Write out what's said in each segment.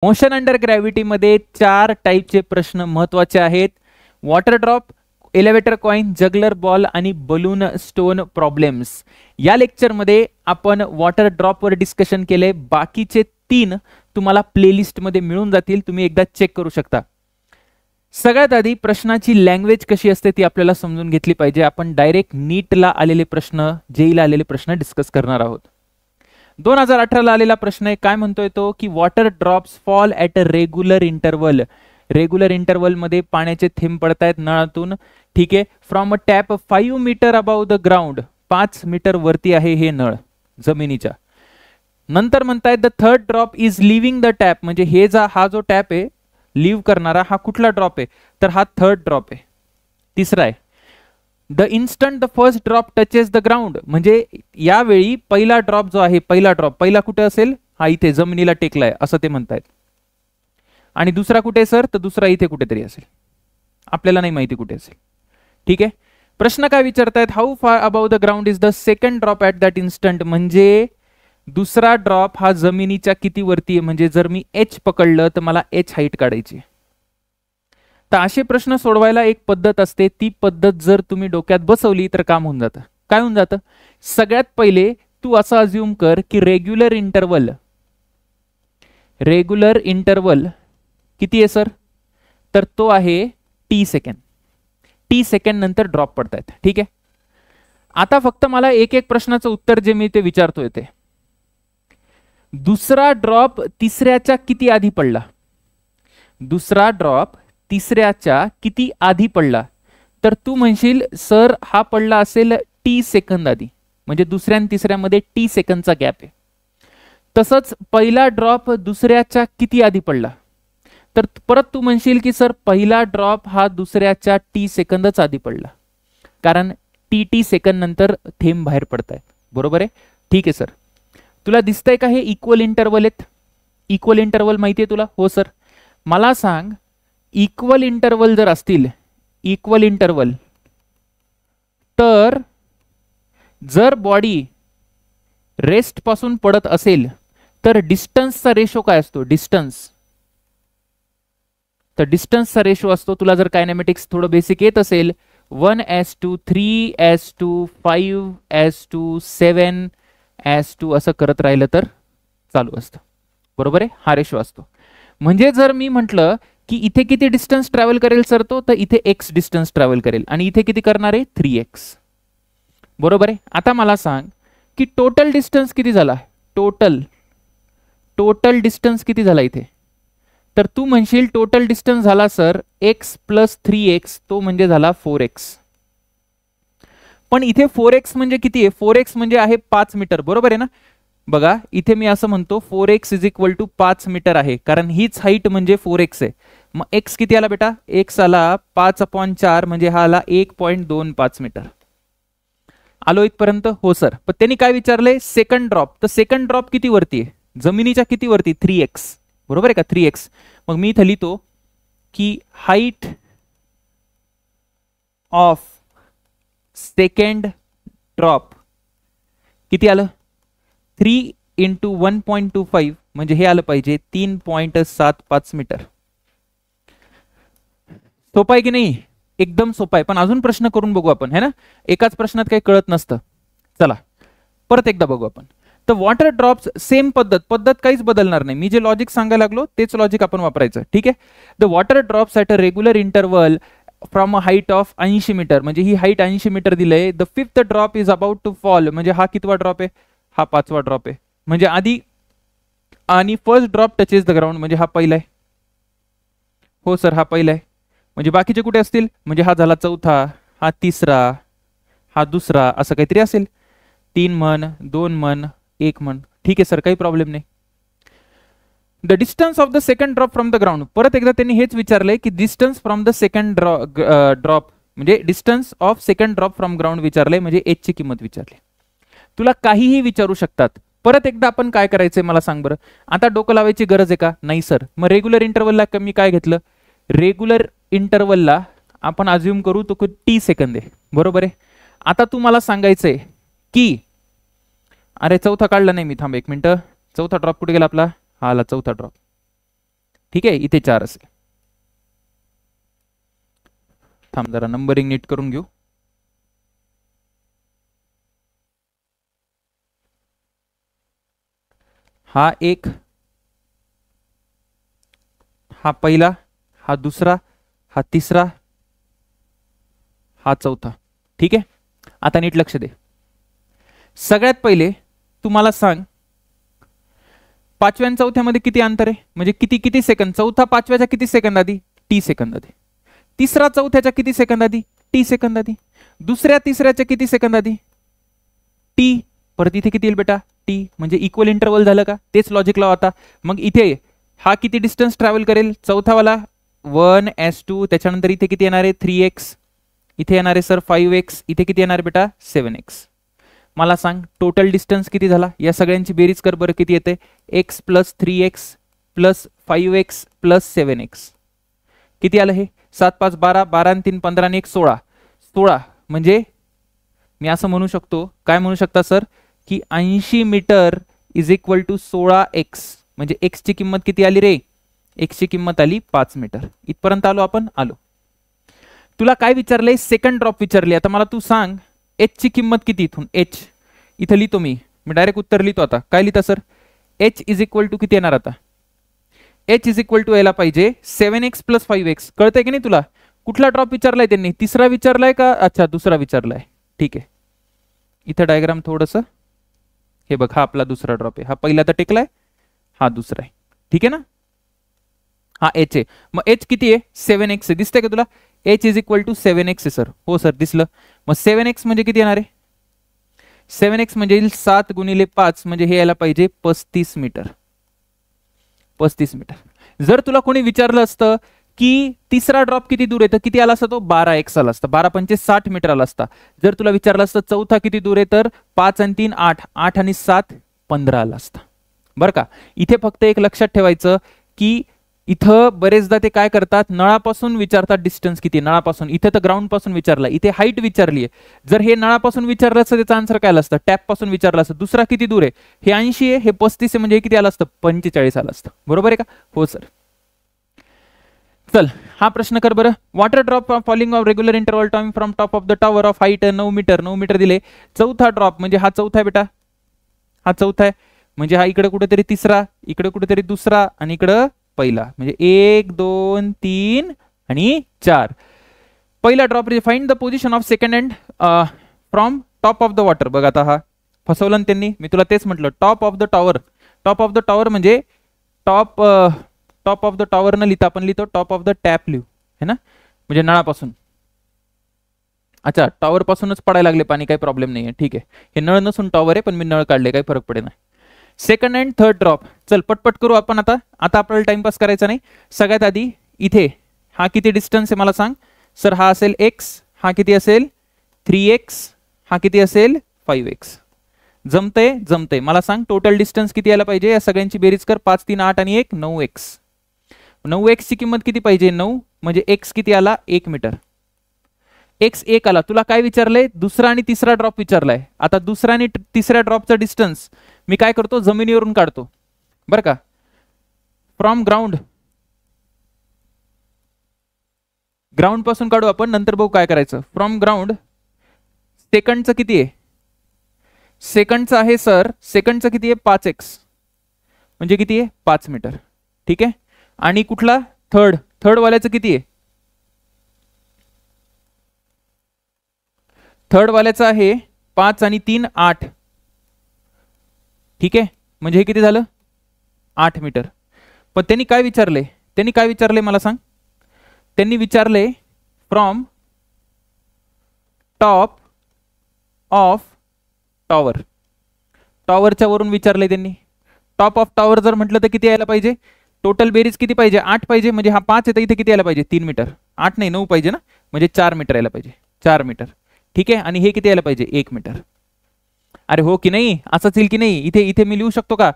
Motion under gravity मध्ये 4 टाईपचे प्रश्न महत्वाचे आहेत. Water drop, elevator coin, juggler ball आणि बलून स्टोन प्रॉब्लेम्स. या लेक्चर मध्ये आपण वॉटर ड्रॉप वर डिस्कशन केले. बाकीचे 3 तुम्हाला प्लेलिस्ट मध्ये मिळून जातील, तुम्ही एकदा चेक करू शकता. सगळ्यात आधी प्रश्नाची लँग्वेज कशी असते ती आपल्याला समजून घेतली पाहिजे. आपण डायरेक्ट नीटला आलेले प्रश्न, जेईला आलेले प्रश्न डिस्कस करणार आहोत. 2018 ला आलेला प्रश्न आहे. काय म्हणतोय तो की water drops fall at a regular interval. Regular interval मध्ये पाण्याचे थेंब पडतायत नळातून. ठीक आहे. From a tap 5 metre above the ground. 5 metre वरती आहे हे नळ जमिनीच्या. नंतर म्हणतायत the third drop is living the tap. म्हणजे हे हा जो टॅप आहे लिव्ह करणारा हा कुठला ड्रॉप आहे तर हा थर्ड ड्रॉप आहे, तिसरा आहे. The instant the first drop touches the ground. म्हणजे यावेळी पहिला ड्रॉप जो आहे, पहिला कुठे असेल, हा इथे जमिनीला टेकलाय असं ते म्हणतायत. आणि दुसरा कुठे सर तर दुसरा इथे कुठेतरी असेल, आपल्याला नाही माहिती कुठे असेल. ठीक आहे. प्रश्न काय विचारतायत, हाऊ फार above the ground is the second drop at that instant. म्हणजे दुसरा ड्रॉप हा जमिनीच्या किती वरती आहे. म्हणजे जर मी एच पकडलं तर मला एच हाईट काढायची. तर असे प्रश्न सोडवायला एक पद्धत असते. ती पद्धत जर तुम्ही डोक्यात बसवली तर काम होऊन जातं. काय होऊन जातं, सगळ्यात पहिले तू असं अज्युम कर की रेग्युलर इंटरवल किती आहे सर तर तो आहे टी सेकंड. टी सेकंड नंतर ड्रॉप पडतायत. ठीक आहे. आता फक्त मला एक एक प्रश्नाचं उत्तर जे मी ते विचारतोय ते, दुसरा ड्रॉप तिसऱ्याच्या किती आधी पडला. दुसरा ड्रॉप तिसऱ्याच्या किती आधी पडला तर तू म्हणशील सर हा पडला असेल टी सेकंद आधी. म्हणजे दुसऱ्या आणि तिसऱ्यामध्ये टी सेकंदचा गॅप आहे. तसंच पहिला ड्रॉप दुसऱ्याच्या किती आधी पडला तर परत तू म्हणशील की सर पहिला ड्रॉप हा दुसऱ्याच्या टी सेकंदच आधी पडला, कारण टी सेकंद नंतर थेंब बाहेर पडतायत. बरोबर आहे. ठीक आहे सर. तुला दिसतंय का हे इक्वल इंटरवल आहेत. इक्वल इंटरवल माहिती आहे तुला. हो सर. मला सांग, इक्वल इंटरवल जर असतील, इक्वल इंटरवल, तर जर बॉडी रेस्ट पासून पडत असेल तर डिस्टन्सचा रेशो काय असतो. डिस्टन्सचा रेशो असतो, तुला जर कायनेमॅटिक्स थोडं बेसिक येत असेल, 1:3, 3:5, 7:7 असं करत राहिलं तर चालू असतं. बरोबर आहे. हा रेशो असतो. म्हणजे जर मी म्हटलं की इथे किती डिस्टन्स ट्रॅव्हल करेल सर तो, तर इथे x डिस्टन्स ट्रॅव्हल करेल आणि इथे किती करणार आहे 3x. बरोबर आहे. आता मला सांग की टोटल डिस्टन्स किती झाला. टोटल डिस्टन्स किती झाला इथे तर तू म्हणशील टोटल डिस्टन्स झाला सर x + 3x, तो म्हणजे झाला 4x. पण इथे 4x म्हणजे किती आहे. 4x म्हणजे आहे 5 मीटर. बरोबर आहे ना. बघा इथे मी असं म्हणतो 4x = 5 मीटर आहे, कारण हीच हाईट म्हणजे 4x आहे. मग x किती आला बेटा, x आला 5/4 म्हणजे हा आला 1.25 मीटर. आलो इथपर्यंत. हो सर. पण त्यांनी काय विचारलंय सेकंड ड्रॉप. तर सेकंड ड्रॉप किती वरती आहे, जमिनीच्या किती वरती, 3x. बरोबर आहे का, 3x. मग मी इथं लिहितो की हाईट ऑफ सेकंड ड्रॉप किती आलं, 3 × 1.25 म्हणजे हे आलं पाहिजे 3.75 मीटर. सोपा आहे की नाही. एकदम सोपा आहे. पण अजून प्रश्न करून बघू आपण, है ना. एकाच प्रश्नात काही कळत नसतं. चला परत एकदा बघू आपण. तर वॉटर ड्रॉप्स सेम पद्धत काहीच बदलणार नाही. मी जे लॉजिक सांगायला लागलो तेच लॉजिक आपण वापरायचं. ठीक आहे. The water drops at a regular interval from a height of 80 metre. म्हणजे ही हाईट 80 मीटर दिलंय. The fifth drop is about to fall. म्हणजे हा कितवा ड्रॉप आहे, हा 5वा ड्रॉप आहे. म्हणजे आधी आणि first drop touches the ground म्हणजे हा पहिला आहे. हो सर हा पहिला आहे. म्हणजे बाकीचे कुठे असतील, म्हणजे हा झाला चौथा, हा तिसरा, हा दुसरा, असं काहीतरी असेल. 3 म्हण, 2 म्हण, 1 म्हण. ठीक आहे सर, काही प्रॉब्लेम नाही. The distance of the second drop from the ground. परत एकदा त्यांनी हेच विचारलंय की distance from the second drop म्हणजे distance of second drop from ground विचारलंय, म्हणजे एच ची किंमत विचारली. तुला काहीही विचारू शकतात. परत एकदा आपण काय करायचंय मला सांग बरं. आता डोकं लावायची गरज आहे का, नाही सर. मग रेग्युलर इंटरवलला मी काय घेतलं, रेग्युलर इंटरवलला आपण अज्युम करू तो टी सेकंद आहे. बरोबर आहे. आता तू मला सांगायचंय की अरे चौथा काढला नाही मी, थांब 1 मिनिट. चौथा ड्रॉप कुठे गेला आपला, हा आला चौथा ड्रॉप. ठीक आहे, इथे 4 असेल. थांब जरा नंबरिंग नीट करून घेऊ. हा एक, हा पहिला, हा दुसरा, हा तिसरा, हा चौथा. ठीक आहे, आता नीट लक्ष दे. सगळ्यात पहिले तुम्हाला सांग, पाचव्या आणि चौथ्यामध्ये किती अंतर आहे, म्हणजे किती किती सेकंद. चौथा पाचव्याच्या किती सेकंद आधी, टी सेकंद आधी. तिसरा चौथ्याच्या किती सेकंद आधी, टी सेकंद आधी. दुसऱ्या तिसऱ्याच्या किती सेकंद आधी, टी. परत इथे किती येईल बेटा, टी. म्हणजे इक्वल इंटरवल झालं का, तेच लॉजिक लावा आता. मग इथे हा किती डिस्टन्स ट्रॅव्हल करेल, चौथावाला 1s2, त्याच्यानंतर इथे किती येणार आहे 3x, इथे येणार आहे सर 5x, इथे किती येणार बेटा 7x. मला सांग टोटल डिस्टन्स किती झाला, या सगळ्यांची बेरीज कर बरं, किती येते, x + 3x + 5x + 7x. किती आलं हे, 7 5 12, 12 आणि 3 15 आणि 1 16. 16 म्हणजे मी असं म्हणू शकतो, काय म्हणू शकता सर, की 80 मीटर = 16x. म्हणजे x ची किंमत किती आली रे, x ची किंमत आली 5 मीटर. इथपर्यंत आलो आपण, आलो. तुला काय विचारलंय, सेकंड ड्रॉप विचारली. आता मला तू सांग h ची किंमत किती, इथून h इथं लिहितो मी डायरेक्ट उत्तर लिहितो. आता काय लिहिता सर, h = किती येणार, आता h = यायला पाहिजे 7x + 5x. कळतंय की नाही तुला, कुठला ड्रॉप विचारलाय त्यांनी, तिसरा विचारलाय का, अच्छा दुसरा विचारलाय. ठीक आहे, इथं डायग्राम थोडस, हे बघ हा आपला दुसरा ड्रॉप आहे, हा पहिला तर टेकलाय, हा दुसरा आहे. ठीक आहे ना, हा h आहे. मग h किती आहे, 7x आहे. दिसतंय का तुला, h = 7x आहे सर. हो सर दिसलं. मग 7x म्हणजे किती येणार आहे, 7x म्हणजे 7 × 5 म्हणजे हे यायला पाहिजे 35 मीटर. 35 मीटर. जर तुला कोणी विचारलं असतं की तिसरा ड्रॉप किती दूर आहे, तर किती आला असता तो, 12x आला असता, 12 × 5 = 60 मीटर आला असता. जर तुला विचारलं असतं चौथा किती दूर आहे, तर 5 आणि 3 8, 8 आणि 7 15 आला असता. बरं का, इथे फक्त एक लक्षात ठेवायचं की इथं बरेचदा ते काय करतात, नळापासून विचारतात डिस्टन्स किती, नळापासून. इथे तर ग्राउंड पासून विचारला, इथे हाईट विचारली आहे. जर हे नळापासून विचारलं असतं त्याचा आन्सर काय आला असतं, टॅप पासून विचारलं असतं. दुसरा किती दूर आहे, हे 80 आहे, हे 35 आहे, म्हणजे हे किती आलं असतं, 45 आलं असतं. बरोबर आहे का, हो सर. चल हा प्रश्न कर बरं. Water drop falling of regular interval time from top of the tower of height 9 metre. 9 metre दिले. चौथा ड्रॉप म्हणजे हा चौथा आहे बेटा, हा चौथा आहे. म्हणजे हा इकडे कुठेतरी तिसरा, इकडे कुठेतरी दुसरा आणि इकडं पहिला. म्हणजे 1 2 3 आणि 4. पहिला drop find the position of second end from top of the water. बघ आता हा फसवलं त्यांनी, मी तुला तेच म्हटलं, top of the tower. Top of the tower म्हणजे टॉप ऑफ द टॉवर न लिहिता आपण लिहितो टॉप ऑफ द टॅप लिहू, है ना, म्हणजे नळापासून. अच्छा, टॉवर पासूनच पडायला लागले पाणी, काही प्रॉब्लेम नाही आहे. ठीक आहे, हे नळ नसून टॉवर आहे, पण मी नळ काढले, काही फरक पडे नाही. Second and third drop. चल पटपट करू आपण आता आपल्याला टाइमपास करायचा नाही. सगळ्यात आधी इथे हा किती डिस्टन्स आहे मला सांग सर. हा असेल x, हा किती असेल 3x, हा किती असेल 5x. जमतंय, जमतंय. मला सांग टोटल डिस्टन्स किती यायला पाहिजे, या सगळ्यांची बेरीज कर. 5 3 8 आणि 1 9x. 9x ची किंमत किती पाहिजे, 9 म्हणजे x किती आला 1 मीटर. x 1 आला. तुला काय विचारलंय, दुसरा आणि तिसरा ड्रॉप विचारलाय. आता दुसरा आणि तिसऱ्या ड्रॉपचा डिस्टन्स मी काय करतो, जमिनीवरून काढतो बरं का. फ्रॉम ग्राउंड, ग्राउंड पासून काढू आपण, नंतर बघू काय करायचं. फ्रॉम ग्राउंड सेकंडचं किती आहे, सेकंडचं आहे सर, सेकंडचं किती आहे 5x म्हणजे किती आहे 5 मीटर. ठीक आहे, आणि कुठला थर्ड वाल्याचं किती आहे, थर्ड वाल्याचं आहे 5 आणि 3 8. ठीक आहे, म्हणजे हे किती झालं 8 मीटर. पण त्यांनी काय विचारले, त्यांनी काय विचारले मला सांग. त्यांनी विचारले फ्रॉम टॉप ऑफ टॉवर. टॉवरच्या वरून विचारले त्यांनी. टॉप ऑफ टॉवर जर म्हटलं तर किती यायला पाहिजे, टोटल बेरीज किती पाहिजे 8 पाहिजे. म्हणजे हा 5 येतं, इथे किती यायला पाहिजे 3 मीटर. 8 नाही 9 पाहिजे ना, म्हणजे 4 मीटर यायला पाहिजे, 4 मीटर. ठीक आहे, आणि हे किती यायला पाहिजे 1 मीटर. अरे हो की नाही, असंच येईल की नाही. इथे मी लिहू शकतो का,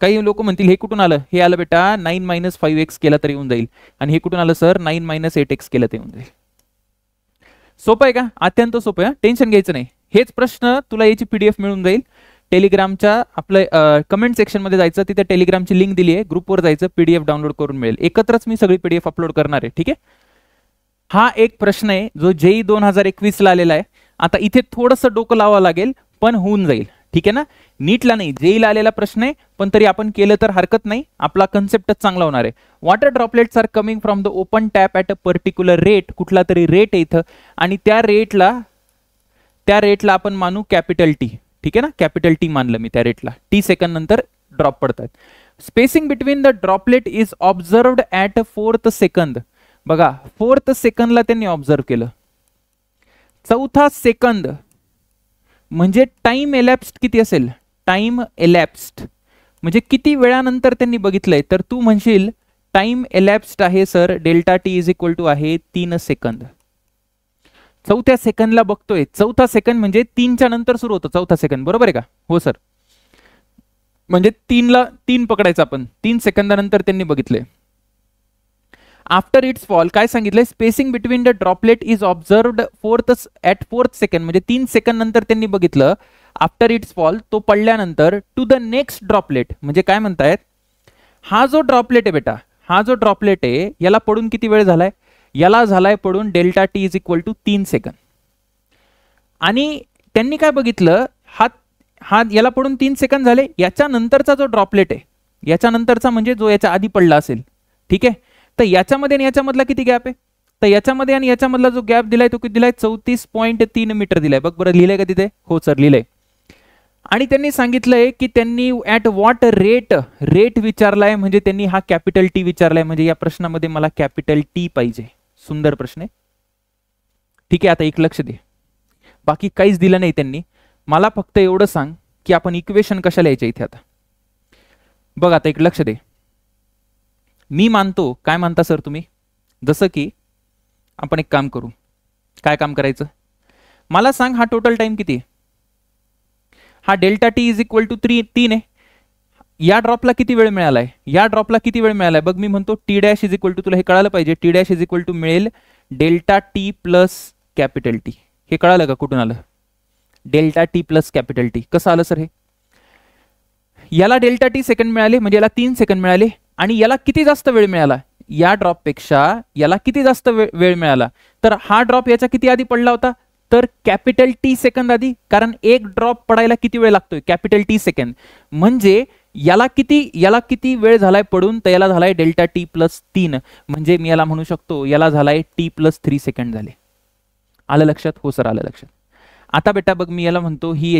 काही लोक म्हणतील हे कुठून आलं, हे आलं बेटा 9 - 5x केला तरी येऊन जाईल. आणि हे कुठून आलं सर, 9 - 8x केलं तर येऊन जाईल. सोपं आहे का, अत्यंत सोपं आहे, टेन्शन घ्यायचं नाही. हेच प्रश्न तुला याची PDF मिळून जाईल. टेलिग्रामच्या आपलं कमेंट सेक्शनमध्ये जायचं, तिथे टेलिग्रामची लिंक दिली आहे, ग्रुपवर जायचं, PDF डाउनलोड करून मिळेल. एकत्रच मी सगळी PDF अपलोड करणार आहे. ठीक आहे. हा एक प्रश्न आहे जो JEE 2021 ला आलेला आहे. आता इथे थोडंसं डोकं लावावं लागेल, पण होऊन जाईल. ठीक आहे ना. नीटला नाही, JEE ला आलेला प्रश्न आहे, पण तरी आपण केलं तर हरकत नाही, आपला कन्सेप्टच चांगला होणार आहे. Water droplets are coming from the open tap at a particular rate. कुठला तरी रेट आहे इथं, आणि त्या रेटला आपण मानू कॅपिटल T. ठीक आहे ना. कॅपिटल T मानलं मी त्या रेटला. T सेकंड नंतर ड्रॉप पडतात. Spacing between the droplet is observed at 4th सेकंद. बघा 4th सेकंदला त्यांनी ऑब्झर्व केलं. 4था सेकंद म्हणजे टाइम एलॅप्स्ड किती असेल? टाइम एलॅप्स्ड म्हणजे किती वेळानंतर त्यांनी बघितलंय? तर तू म्हणशील टाइम एलॅप्स्ड आहे sir, delta T is equal to आहे 3 सेकंद. 4थ्या सेकंदला बघतोय. 4था सेकंद म्हणजे 3च्या नंतर सुरू होतं 4था सेकंद, बरोबर आहे का? हो सर. म्हणजे 3 पकडायचं आपण. 3 सेकंदानंतर त्यांनी बघितले. आफ्टर इट्स फॉल काय सांगितलंय? Spacing between the droplet is observed at 4th second म्हणजे 3 सेकंद नंतर त्यांनी बघितलं. आफ्टर इट्स फॉल तो पडल्यानंतर टू द नेक्स्ट ड्रॉपलेट म्हणजे काय म्हणतायत? हा जो ड्रॉपलेट आहे बेटा, हा जो ड्रॉपलेट आहे याला पडून किती वेळ झालाय? याला झालाय पडून delta T is equal to 3 सेकंद. आणि त्यांनी काय बघितलं? हा याला पडून 3 सेकंद झाले. याच्या नंतरचा जो ड्रॉपलेट आहे, याच्या नंतरचा म्हणजे जो याच्या आधी पडला असेल. ठीक आहे. तर याच्यामध्ये आणि याच्यामधला किती गॅप आहे? तर याच्यामध्ये आणि याच्यामधला जो गॅप दिलाय तो किती दिलाय? 34.3 मीटर दिलाय. बघ बरं लिहिलंय का तिथे? हो सर लिहिलंय. आणि त्यांनी सांगितलंय की त्यांनी ॲट व्हॉट रेट विचारलाय, म्हणजे त्यांनी हा कॅपिटल T विचारलाय. म्हणजे या प्रश्नामध्ये मला कॅपिटल T पाहिजे. सुंदर प्रश्न आहे. ठीक आहे. आता एक लक्ष दे, बाकी काहीच दिलं नाही त्यांनी. मला फक्त एवढं सांग की आपण इक्वेशन कशा लिहायच्या इथे. आता बघ, आता एक लक्ष दे. मी मानतो, काय मानता सर तुम्ही? जसं की आपण एक काम करू. काय काम करायचं? मला सांग हा टोटल टाइम किती आहे? हा delta T is equal to 3 आहे. या ड्रॉपला किती वेळ मिळालाय? या ड्रॉपला किती वेळ मिळालाय? बघ मी म्हणतो T dash is equal to, तुला हे कळालं पाहिजे, T dash is equal to मिळेल delta T plus capital T. हे कळालं का? कुठून आलं? Delta T plus capital T. कसं आलं सर हे? याला डेल्टा T सेकंड मिळाले म्हणजे याला 3 सेकंड मिळाले. आणि याला किती जास्त वेळ मिळाला? या ड्रॉप पेक्षा याला किती जास्त वेळ मिळाला? तर हा ड्रॉप याच्या किती आधी पडला होता? तर कॅपिटल T सेकंद आधी. कारण एक ड्रॉप पडायला किती वेळ लागतोय? Capital T second. म्हणजे याला किती वेळ झालाय पडून? तर याला झालाय डेल्टा T प्लस 3. म्हणजे मी याला म्हणू शकतो याला झालाय T प्लस 3 सेकंड झाले. आलं लक्षात? हो सर आलं लक्षात. आता बेटा बघ मी याला म्हणतो ही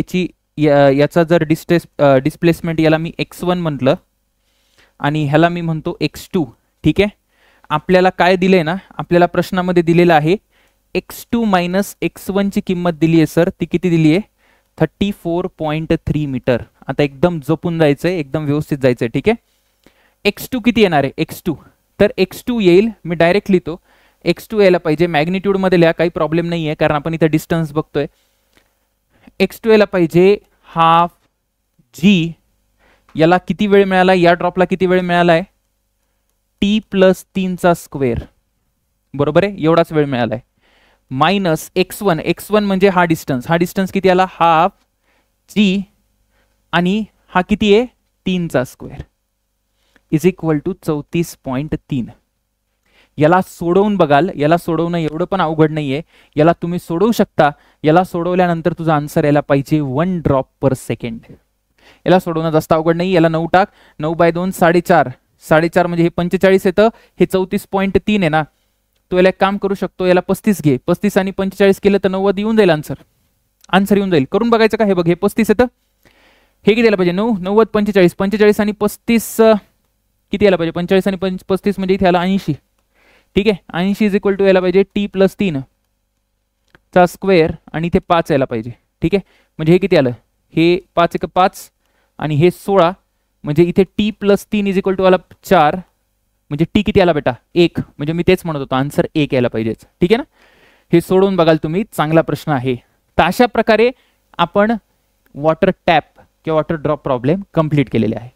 याचा जर डिस्प्लेसमेंट याला मी x1 म्हटलं आणि ह्याला मी म्हणतो x2. ठीक आहे. आपल्याला काय दिलंय ना, आपल्याला प्रश्नामध्ये दिलेलं आहे x2 मायनस x1 ची किंमत दिली आहे सर. ती किती दिली आहे? 34.3 मीटर. आता एकदम जपून जायचंय, एकदम व्यवस्थित जायचंय. ठीक आहे. x2 किती येणार आहे? x2 तर x2 येईल, मी डायरेक्ट लिहितो. x2 यायला पाहिजे मॅग्निट्यूड मध्ये लिहा, काही प्रॉब्लेम नाही आहे कारण आपण इथं डिस्टन्स बघतोय. x2 यायला पाहिजे हाफ g. याला किती वेळ मिळाला? या ड्रॉपला किती वेळ मिळालाय? T प्लस 3 चा स्क्वेअर. बरोबर आहे, एवढाच वेळ मिळालाय. मायनस x1 म्हणजे हा डिस्टन्स किती आला? Half g. आणि हा किती आहे? 3 चा स्क्वेअर इज इक्वल टू 34.3. याला सोडवून बघाल, याला सोडवणं एवढं पण अवघड नाहीये. याला तुम्ही सोडवू शकता. याला सोडवल्यानंतर तुझा आन्सर यायला पाहिजे 1 ड्रॉप पर सेकंड. याला सोडवणं जास्त अवघड नाही. याला 9 टाक. 9/2 4.5 म्हणजे हे 45 येतं. हे 34.3 आहे ना. तो याला एक काम करू शकतो, याला 35 घे. 35 आणि 45 केलं तर 90 येऊन जाईल. आन्सर येऊन जाईल. करून बघायचं का? हे बघ हे 35 येतं. हे किती यायला पाहिजे? 9 90 45. 45 आणि 35 किती यायला पाहिजे? 45 आणि 35 म्हणजे इथे याला 80. ठीक आहे. 80 इज इक्वल टू यायला पाहिजे T प्लस 3 चा स्क्वेअर आणि इथे 5 यायला पाहिजे. ठीक आहे. म्हणजे हे किती आलं? हे 5 1 5 आणि हे 16 म्हणजे इथे T plus 3 is equal to आला 4. म्हणजे T किती आला बेटा? 1. म्हणजे मी तेच म्हणत होतो आन्सर 1 यायला पाहिजे. ठीक आहे ना. हे सोडवून बघाल तुम्ही, चांगला प्रश्न आहे. तर अशा प्रकारे आपण वॉटर टॅप किंवा वॉटर ड्रॉप प्रॉब्लेम कंप्लीट केलेले आहे.